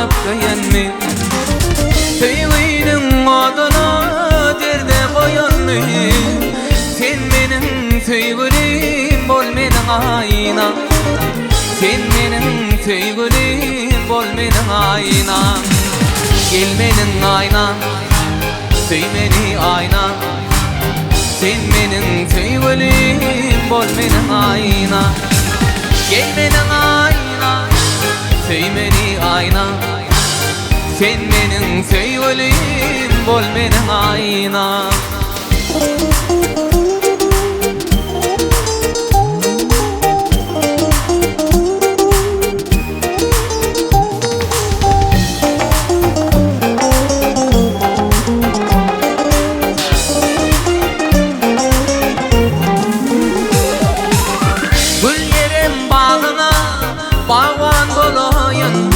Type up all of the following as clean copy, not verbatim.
yanıp kıyenmi Tüyüydün adına derde koyanlı Sen benim tüygülüm bol menin ayna Sen benim tüygülüm bol menin ayna Gel menin aynam Tüy meni ayna Sen benim tüygülüm bol menin ayna Gel menin ayna Tüy meni ayna Sen benim tüygülüm bol menin ayna Bağvan bolayın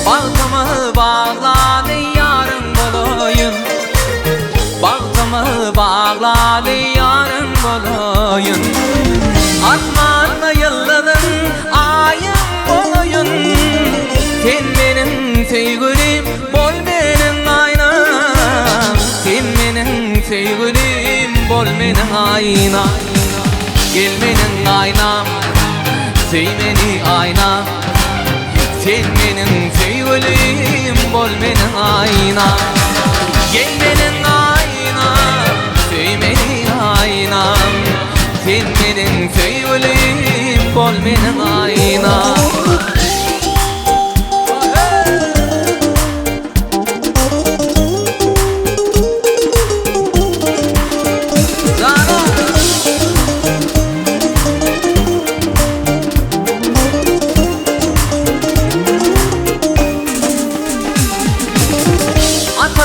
Bağtamı bağladı yarın bolayın Bağtamı bağladı yarın bolayın Atmanla yılladın ayın bolayın Sen benim tüygülüm bol menin aynam Sen benim tüygülüm bol menin ayna Gel menin aynam Tüy meni ayna Sen benim tüygülüm bol menin ayna Gel menin ayna Tüy meni ayna Sen benim tüygülüm bol menin ayna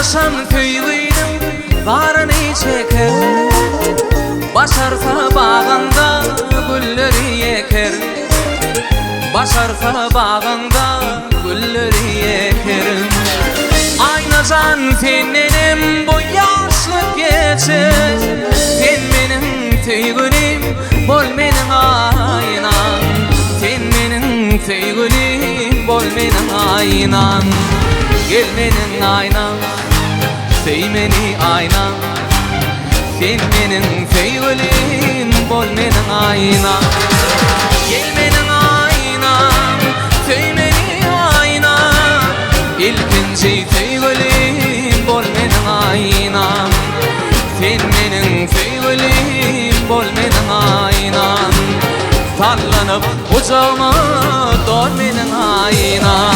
Ataşan tüygüydüm varını çeker Başarsa bağında gülleri yeker Başarsa bağında gülleri yeker Aynacan senin bu yaşlık geçer Sen benim tüygülüm bol menin aynan Sen benim tüygülüm bol menin aynan Gel menin aynam Tüy meni aynam Sen benim tüygülüm bol menin aynam Gel menin aynam Tüy meni aynam İlkinci tüygülüm bol menin aynam Sen benim tüygülüm bol menin aynam Sallanıp ucağıma dol menin aynam